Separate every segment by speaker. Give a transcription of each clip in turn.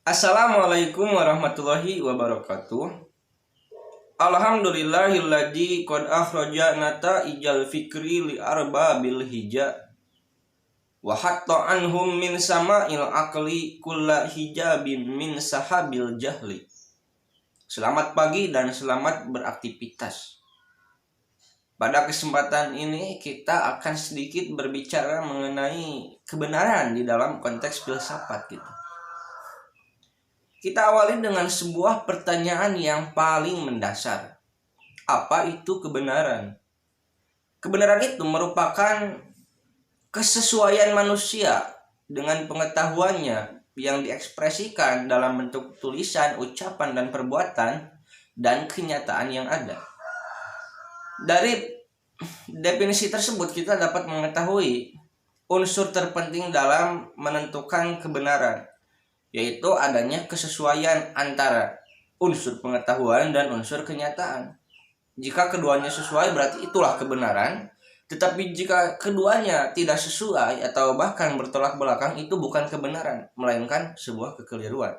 Speaker 1: Assalamualaikum warahmatullahi wabarakatuh. Alhamdulillahilladzi qad akhraja nata'ijal fikri li arbabil hija wa hatta anhum min sama'il aqli kulla hijabin min sahabil jahli. Selamat pagi dan selamat beraktivitas. Pada kesempatan ini kita akan sedikit berbicara mengenai kebenaran di dalam konteks filsafat gitu. Kita awali dengan sebuah pertanyaan yang paling mendasar. Apa itu kebenaran? Kebenaran itu merupakan kesesuaian manusia dengan pengetahuannya yang diekspresikan dalam bentuk tulisan, ucapan, dan perbuatan dan kenyataan yang ada. Dari definisi tersebut kita dapat mengetahui unsur terpenting dalam menentukan kebenaran, yaitu adanya kesesuaian antara unsur pengetahuan dan unsur kenyataan. Jika keduanya sesuai berarti itulah kebenaran, tetapi jika keduanya tidak sesuai atau bahkan bertolak belakang, itu bukan kebenaran, melainkan sebuah kekeliruan.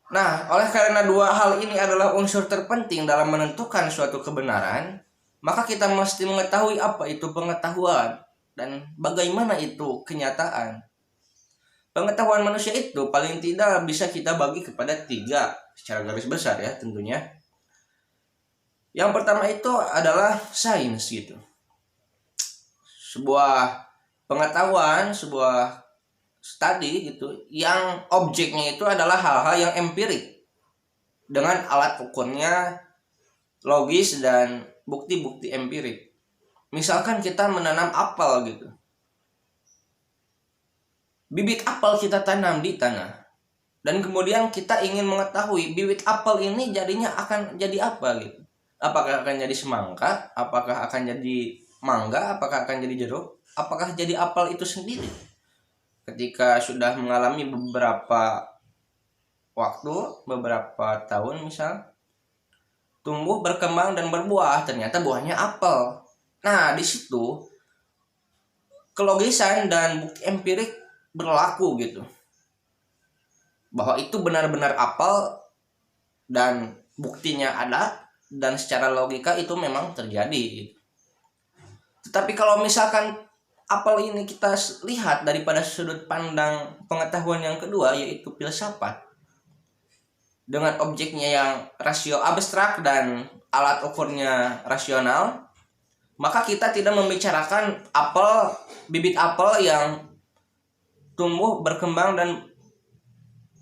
Speaker 1: Nah, oleh karena dua hal ini adalah unsur terpenting dalam menentukan suatu kebenaran, maka kita mesti mengetahui apa itu pengetahuan dan bagaimana itu kenyataan. Pengetahuan manusia itu paling tidak bisa kita bagi kepada tiga secara garis besar ya tentunya. Yang pertama itu adalah sains gitu. Sebuah pengetahuan, sebuah studi gitu yang objeknya itu adalah hal-hal yang empirik dengan alat ukurnya logis dan bukti-bukti empirik. Misalkan kita menanam apel gitu. Bibit apel kita tanam di tanah, dan kemudian kita ingin mengetahui bibit apel ini jadinya akan jadi apa gitu. Apakah akan jadi semangka, apakah akan jadi mangga, apakah akan jadi jeruk, apakah jadi apel itu sendiri. Ketika sudah mengalami beberapa waktu, beberapa tahun misal, tumbuh, berkembang dan berbuah, ternyata buahnya apel. Nah, di situ kelogisan dan bukti empirik berlaku gitu, bahwa itu benar-benar apel dan buktinya ada dan secara logika itu memang terjadi gitu. Tetapi kalau misalkan apel ini kita lihat daripada sudut pandang pengetahuan yang kedua, yaitu filsafat, dengan objeknya yang rasio abstrak dan alat ukurnya rasional, maka kita tidak membicarakan apel, bibit apel yang tumbuh, berkembang dan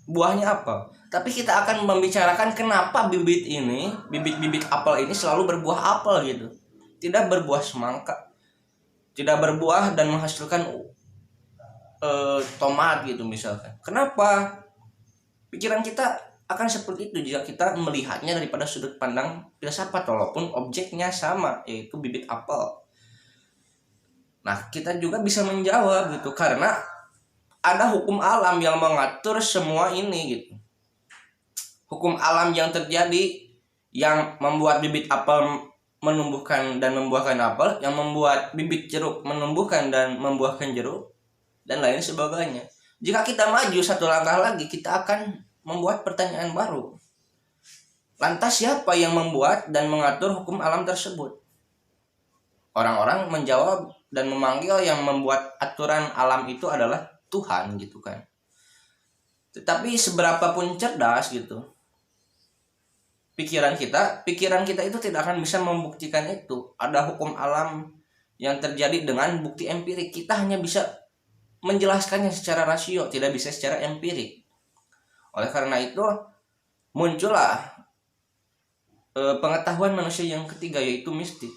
Speaker 1: buahnya apel. Tapi kita akan membicarakan kenapa bibit-bibit apel ini selalu berbuah apel gitu. Tidak berbuah semangka, tidak berbuah dan menghasilkan tomat gitu misalkan. Kenapa? Pikiran kita akan seperti itu jika kita melihatnya daripada sudut pandang filsafat, walaupun objeknya sama, yaitu bibit apel. Nah, kita juga bisa menjawab gitu, karena ada hukum alam yang mengatur semua ini gitu. Hukum alam yang terjadi yang membuat bibit apel menumbuhkan dan membuahkan apel, yang membuat bibit jeruk menumbuhkan dan membuahkan jeruk, dan lain sebagainya. Jika kita maju satu langkah lagi, kita akan membuat pertanyaan baru. Lantas siapa yang membuat dan mengatur hukum alam tersebut? Orang-orang menjawab dan memanggil yang membuat aturan alam itu adalah Tuhan gitu kan. Tetapi seberapa pun cerdas gitu, pikiran kita itu tidak akan bisa membuktikan itu. Ada hukum alam yang terjadi dengan bukti empirik. Kita hanya bisa menjelaskannya secara rasio, tidak bisa secara empirik. Oleh karena itu muncullah pengetahuan manusia yang ketiga, yaitu mistik.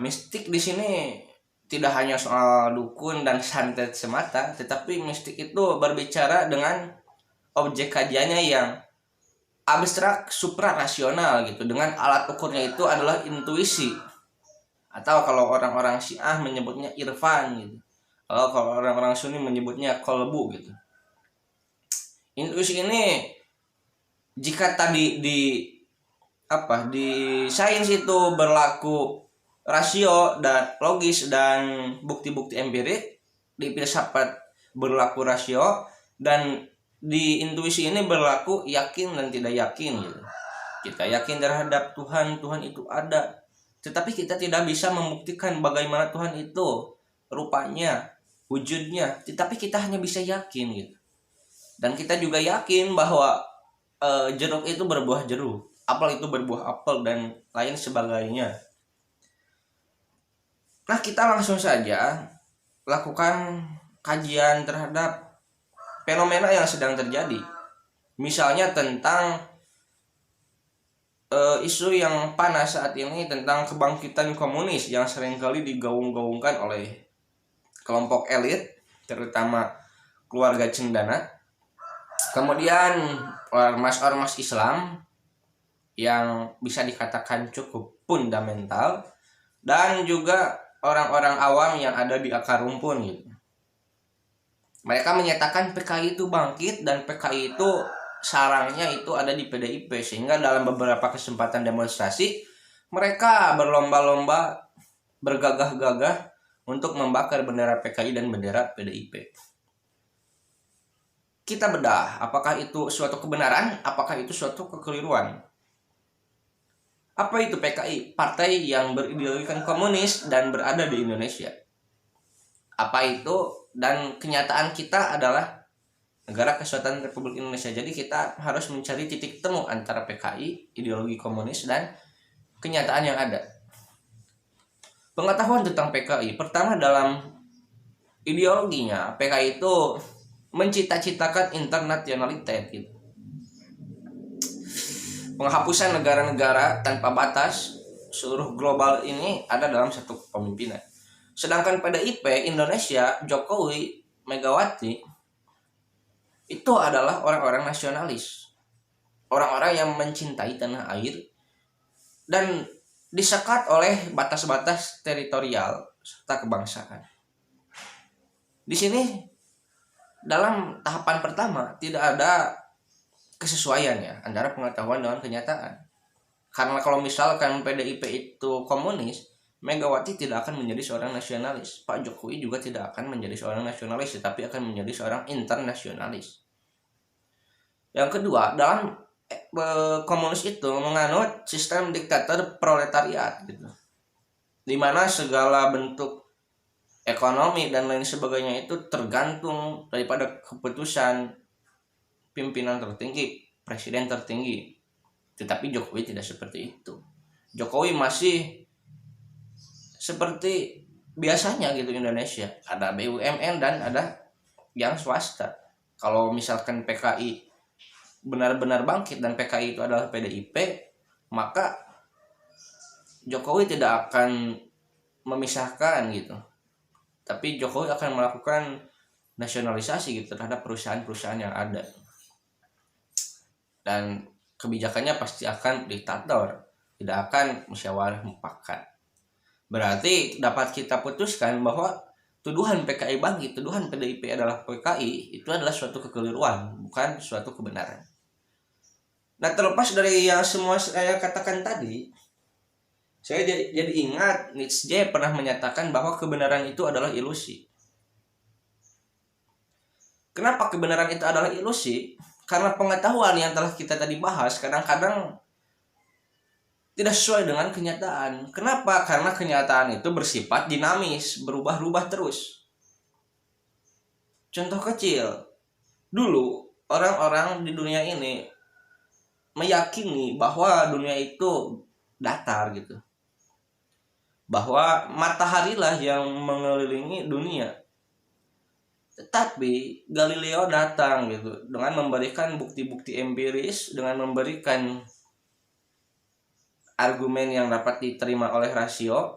Speaker 1: Mistik di sini tidak hanya soal dukun dan santet semata, tetapi mistik itu berbicara dengan objek kajiannya yang abstrak, suprarasional gitu, dengan alat ukurnya itu adalah intuisi, atau kalau orang-orang Syiah menyebutnya irfan gitu, kalau orang-orang Sunni menyebutnya kolbu gitu. Intuisi ini jika tadi di sains itu berlaku rasio dan logis dan bukti-bukti empirik, di filsafat berlaku rasio, dan di intuisi ini berlaku yakin dan tidak yakin gitu. Kita yakin terhadap Tuhan, Tuhan itu ada, tetapi kita tidak bisa membuktikan bagaimana Tuhan itu rupanya, wujudnya, tetapi kita hanya bisa yakin gitu. Dan kita juga yakin bahwa jeruk itu berbuah jeruk, apel itu berbuah apel, dan lain sebagainya. Nah, kita langsung saja lakukan kajian terhadap fenomena yang sedang terjadi. Misalnya tentang isu yang panas saat ini tentang kebangkitan komunis yang seringkali digaung-gaungkan oleh kelompok elit, terutama keluarga cendana. Kemudian ormas-ormas Islam yang bisa dikatakan cukup fundamental, dan juga orang-orang awam yang ada di akar rumpun gitu. Mereka menyatakan PKI itu bangkit dan PKI itu sarangnya itu ada di PDIP, sehingga dalam beberapa kesempatan demonstrasi mereka berlomba-lomba, bergagah-gagah untuk membakar bendera PKI dan bendera PDIP. Kita bedah, apakah itu suatu kebenaran, apakah itu suatu kekeliruan. Apa itu PKI? Partai yang berideologikan komunis dan berada di Indonesia. Apa itu? Dan kenyataan kita adalah Negara Kesatuan Republik Indonesia. Jadi kita harus mencari titik temu antara PKI, ideologi komunis, dan kenyataan yang ada. Pengetahuan tentang PKI. Pertama, dalam ideologinya, PKI itu mencita-citakan internationalitas gitu. Penghapusan negara-negara tanpa batas, seluruh global ini ada dalam satu kepemimpinan. Sedangkan PDIP Indonesia, Jokowi, Megawati, itu adalah orang-orang nasionalis, orang-orang yang mencintai tanah air dan disekat oleh batas-batas teritorial serta kebangsaan. Di sini dalam tahapan pertama tidak ada kesesuaian ya antara pengetahuan dengan kenyataan. Karena kalau misalkan PDIP itu komunis, Megawati tidak akan menjadi seorang nasionalis. Pak Jokowi juga tidak akan menjadi seorang nasionalis, tetapi akan menjadi seorang internasionalis. Yang kedua, dalam komunis itu menganut sistem diktator proletariat gitu, di mana segala bentuk ekonomi dan lain sebagainya itu tergantung daripada keputusan pimpinan tertinggi, presiden tertinggi. Tetapi Jokowi tidak seperti itu. Jokowi masih seperti biasanya gitu Indonesia, ada BUMN dan ada yang swasta. Kalau misalkan PKI benar-benar bangkit dan PKI itu adalah PDIP, maka Jokowi tidak akan memisahkan gitu. Tapi Jokowi akan melakukan nasionalisasi gitu terhadap perusahaan-perusahaan yang ada. Dan kebijakannya pasti akan diktator, tidak akan musyawarah mufakat. Berarti dapat kita putuskan bahwa tuduhan PKI bangkit, tuduhan PDIP adalah PKI, itu adalah suatu kekeliruan, bukan suatu kebenaran. Nah, terlepas dari yang semua saya katakan tadi, saya jadi ingat Nietzsche pernah menyatakan bahwa kebenaran itu adalah ilusi. Kenapa kebenaran itu adalah ilusi? Karena pengetahuan yang telah kita tadi bahas kadang-kadang tidak sesuai dengan kenyataan. Kenapa? Karena kenyataan itu bersifat dinamis, berubah-ubah terus. Contoh kecil, dulu orang-orang di dunia ini meyakini bahwa dunia itu datar gitu, bahwa matahari lah yang mengelilingi dunia. Tetapi Galileo datang gitu dengan memberikan bukti-bukti empiris, dengan memberikan argumen yang dapat diterima oleh rasio,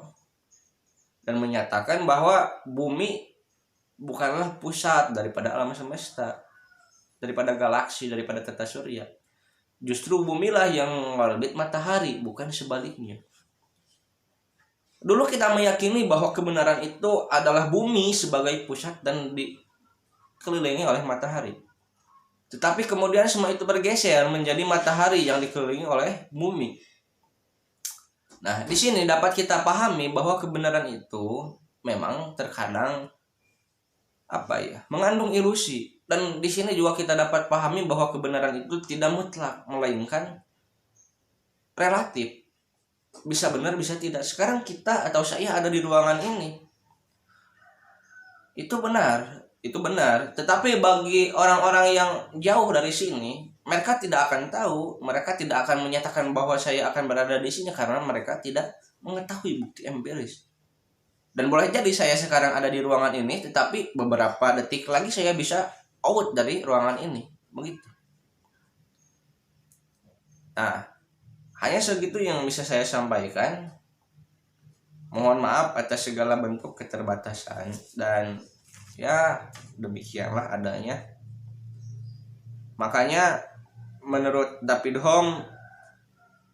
Speaker 1: dan menyatakan bahwa bumi bukanlah pusat daripada alam semesta, daripada galaksi, daripada tata surya. Justru bumilah yang mengorbit matahari, bukan sebaliknya. Dulu kita meyakini bahwa kebenaran itu adalah bumi sebagai pusat dan dikelilingi oleh matahari. Tetapi kemudian semua itu bergeser menjadi matahari yang dikelilingi oleh bumi. Nah, di sini dapat kita pahami bahwa kebenaran itu memang terkadang apa ya, mengandung ilusi. Dan di sini juga kita dapat pahami bahwa kebenaran itu tidak mutlak, melainkan relatif. Bisa benar, bisa tidak. Sekarang kita atau saya ada di ruangan ini, itu benar. Tetapi bagi orang-orang yang jauh dari sini, mereka tidak akan tahu, mereka tidak akan menyatakan bahwa saya akan berada di sini karena mereka tidak mengetahui bukti empiris. Dan boleh jadi saya sekarang ada di ruangan ini, tetapi beberapa detik lagi saya bisa out dari ruangan ini, begitu. Nah, hanya segitu yang bisa saya sampaikan. Mohon maaf atas segala bentuk keterbatasan, dan ya demikianlah adanya. Makanya menurut David Hume,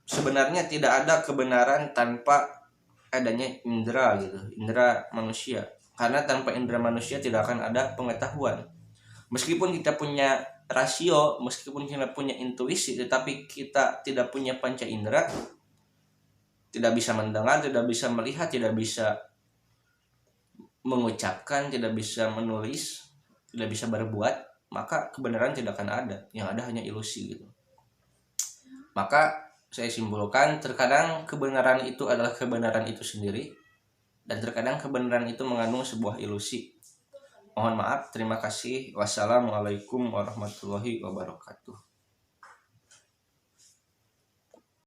Speaker 1: sebenarnya tidak ada kebenaran tanpa adanya indera gitu, indera manusia. Karena tanpa indera manusia tidak akan ada pengetahuan. Meskipun kita punya rasio, meskipun kita punya intuisi, tetapi kita tidak punya panca indera, tidak bisa mendengar, tidak bisa melihat, tidak bisa mengucapkan, tidak bisa menulis, tidak bisa berbuat, maka kebenaran tidak akan ada. Yang ada hanya ilusi gitu. Maka saya simpulkan, terkadang kebenaran itu adalah kebenaran itu sendiri, dan terkadang kebenaran itu mengandung sebuah ilusi. Mohon maaf, terima kasih. Wassalamualaikum warahmatullahi wabarakatuh.